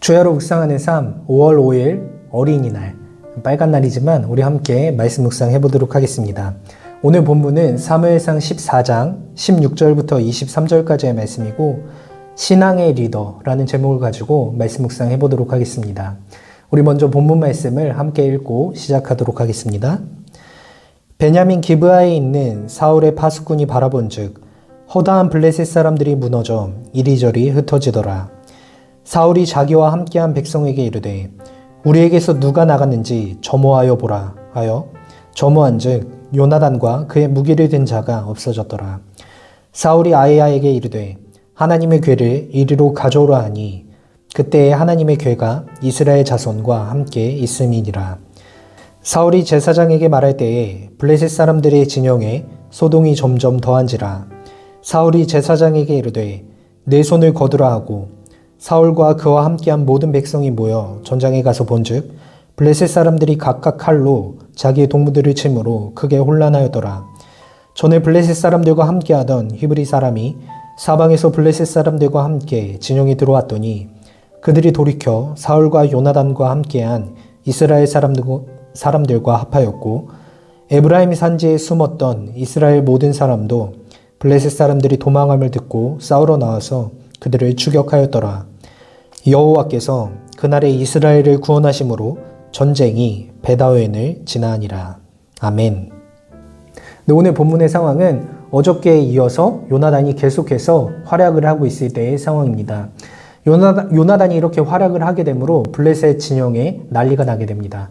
주야로 묵상하는 삶 5월 5일 어린이날 빨간 날이지만 우리 함께 말씀 묵상해 보도록 하겠습니다. 오늘 본문은 사무엘상 14장 16절부터 23절까지의 말씀이고 신앙의 리더라는 제목을 가지고 말씀 묵상해 보도록 하겠습니다. 우리 먼저 본문 말씀을 함께 읽고 시작하도록 하겠습니다. 베냐민 기브아에 있는 사울의 파수꾼이 바라본즉 허다한 블레셋 사람들이 무너져 이리저리 흩어지더라. 사울이 자기와 함께한 백성에게 이르되 우리에게서 누가 나갔는지 점호하여 보라 하여 점호한즉 요나단과 그의 무기를 든 자가 없어졌더라. 사울이 아히야에게 이르되 하나님의 궤를 이리로 가져오라 하니 그때에 하나님의 궤가 이스라엘 자손과 함께 있음이니라. 사울이 제사장에게 말할 때에 블레셋 사람들의 진영에 소동이 점점 더한지라. 사울이 제사장에게 이르되 내 손을 거두라 하고 사울과 그와 함께한 모든 백성이 모여 전장에 가서 본즉 블레셋 사람들이 각각 칼로 자기의 동무들을 침으로 크게 혼란하였더라. 전에 블레셋 사람들과 함께하던 히브리 사람이 사방에서 블레셋 사람들과 함께 진영에 들어왔더니 그들이 돌이켜 사울과 요나단과 함께한 이스라엘 사람들과 합하였고 에브라임 산지에 숨었던 이스라엘 모든 사람도 블레셋 사람들이 도망함을 듣고 싸우러 나와서 그들을 추격하였더라. 여호와께서 그날에 이스라엘을 구원하심으로 전쟁이 베다웬을 지나니라. 아멘. 네, 오늘 본문의 상황은 어저께에 이어서 요나단이 계속해서 활약을 하고 있을 때의 상황입니다. 요나단이 이렇게 활약을 하게 되므로 블레셋 진영에 난리가 나게 됩니다.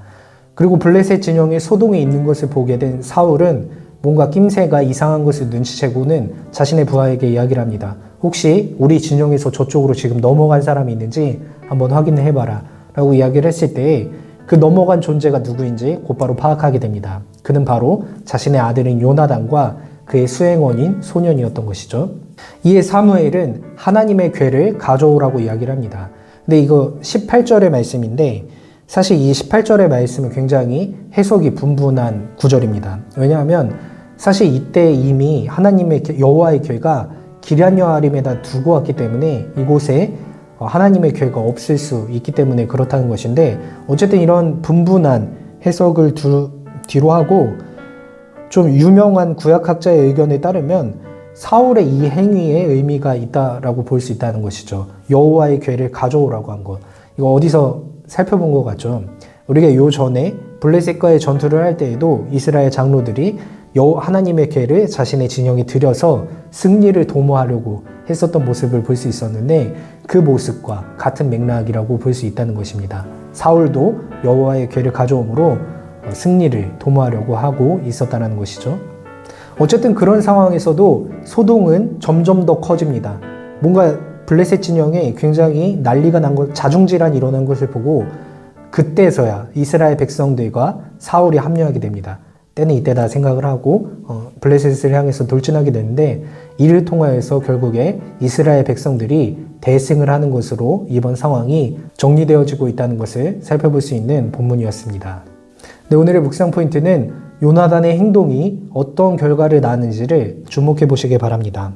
그리고 블레셋 진영에 소동이 있는 것을 보게 된 사울은 뭔가 낌새가 이상한 것을 눈치채고는 자신의 부하에게 이야기를 합니다. 혹시 우리 진영에서 저쪽으로 지금 넘어간 사람이 있는지 한번 확인해봐라 라고 이야기를 했을 때 그 넘어간 존재가 누구인지 곧바로 파악하게 됩니다. 그는 바로 자신의 아들인 요나단과 그의 수행원인 소년이었던 것이죠. 이에 사무엘은 하나님의 궤를 가져오라고 이야기를 합니다. 근데 이거 18절의 말씀인데 사실 이 18절의 말씀은 굉장히 해석이 분분한 구절입니다. 왜냐하면 사실 이때 이미 하나님의 여호와의 궤가 기럇여아림에다 두고 왔기 때문에 이곳에 하나님의 궤가 없을 수 있기 때문에 그렇다는 것인데 어쨌든 이런 분분한 해석을 뒤로 하고 좀 유명한 구약학자의 의견에 따르면 사울의 이 행위에 의미가 있다라고 볼 수 있다는 것이죠. 여호와의 궤를 가져오라고 한 것. 이거 어디서 살펴본 것 같죠. 우리가 요 전에 블레셋과의 전투를 할 때에도 이스라엘 장로들이 하나님의 궤를 자신의 진영에 들여서 승리를 도모하려고 했었던 모습을 볼 수 있었는데 그 모습과 같은 맥락이라고 볼 수 있다는 것입니다. 사울도 여호와의 궤를 가져옴으로 승리를 도모하려고 하고 있었다는 것이죠. 어쨌든 그런 상황에서도 소동은 점점 더 커집니다. 뭔가 블레셋 진영에 굉장히 난리가 난 것, 자중질환이 일어난 것을 보고 그때서야 이스라엘 백성들과 사울이 합류하게 됩니다. 때는 이때다 생각을 하고 블레셋을 향해서 돌진하게 되는데 이를 통하여서 결국에 이스라엘 백성들이 대승을 하는 것으로 이번 상황이 정리되어지고 있다는 것을 살펴볼 수 있는 본문이었습니다. 네, 오늘의 묵상 포인트는 요나단의 행동이 어떤 결과를 낳았는지를 주목해 보시기 바랍니다.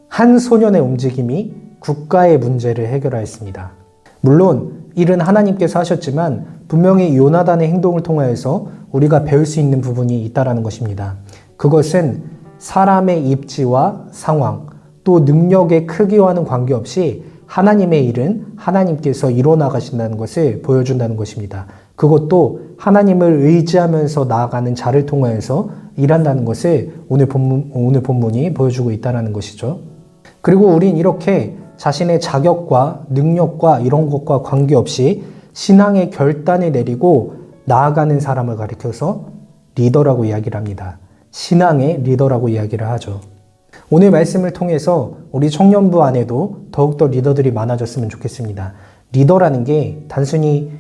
한 소년의 움직임이 국가의 문제를 해결하였습니다. 물론 일은 하나님께서 하셨지만 분명히 요나단의 행동을 통하여서 우리가 배울 수 있는 부분이 있다는 것입니다. 그것은 사람의 입지와 상황, 또 능력의 크기와는 관계없이 하나님의 일은 하나님께서 이뤄나가신다는 것을 보여준다는 것입니다. 그것도 하나님을 의지하면서 나아가는 자를 통하여서 일한다는 것을 오늘 본문이 보여주고 있다는 것이죠. 그리고 우린 이렇게 자신의 자격과 능력과 이런 것과 관계없이 신앙의 결단을 내리고 나아가는 사람을 가리켜서 리더라고 이야기를 합니다. 신앙의 리더라고 이야기를 하죠. 오늘 말씀을 통해서 우리 청년부 안에도 더욱더 리더들이 많아졌으면 좋겠습니다. 리더라는 게 단순히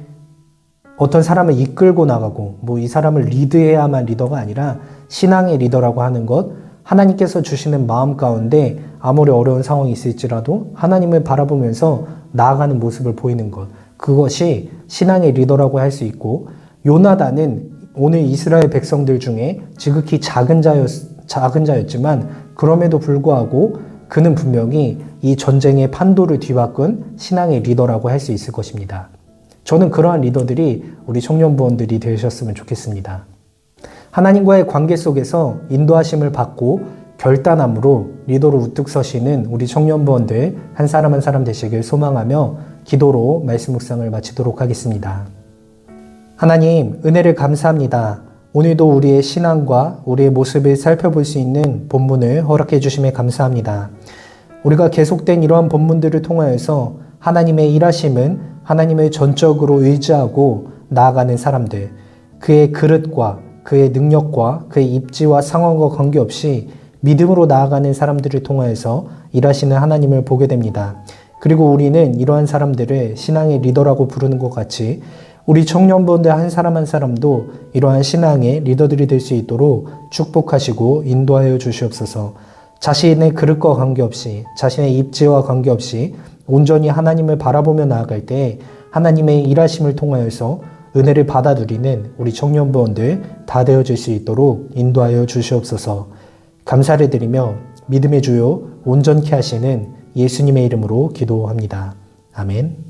어떤 사람을 이끌고 나가고 이 사람을 리드해야만 리더가 아니라 신앙의 리더라고 하는 것, 하나님께서 주시는 마음 가운데 아무리 어려운 상황이 있을지라도 하나님을 바라보면서 나아가는 모습을 보이는 것, 그것이 신앙의 리더라고 할 수 있고 요나단은 오늘 이스라엘 백성들 중에 지극히 작은 자였지만 그럼에도 불구하고 그는 분명히 이 전쟁의 판도를 뒤바꾼 신앙의 리더라고 할 수 있을 것입니다. 저는 그러한 리더들이 우리 청년부원들이 되셨으면 좋겠습니다. 하나님과의 관계 속에서 인도하심을 받고 결단함으로 리더로 우뚝 서시는 우리 청년부원들 한 사람 한 사람 되시길 소망하며 기도로 말씀 묵상을 마치도록 하겠습니다. 하나님, 은혜를 감사합니다. 오늘도 우리의 신앙과 우리의 모습을 살펴볼 수 있는 본문을 허락해 주심에 감사합니다. 우리가 계속된 이러한 본문들을 통하여서 하나님의 일하심은 하나님을 전적으로 의지하고 나아가는 사람들, 그의 그릇과 그의 능력과 그의 입지와 상황과 관계없이 믿음으로 나아가는 사람들을 통하여서 일하시는 하나님을 보게 됩니다. 그리고 우리는 이러한 사람들을 신앙의 리더라고 부르는 것 같이 우리 청년부원들 한 사람 한 사람도 이러한 신앙의 리더들이 될 수 있도록 축복하시고 인도하여 주시옵소서. 자신의 그릇과 관계없이 자신의 입지와 관계없이 온전히 하나님을 바라보며 나아갈 때 하나님의 일하심을 통하여서 은혜를 받아 누리는 우리 청년부원들 다 되어질 수 있도록 인도하여 주시옵소서. 감사를 드리며 믿음의 주요 온전케 하시는 예수님의 이름으로 기도합니다. 아멘.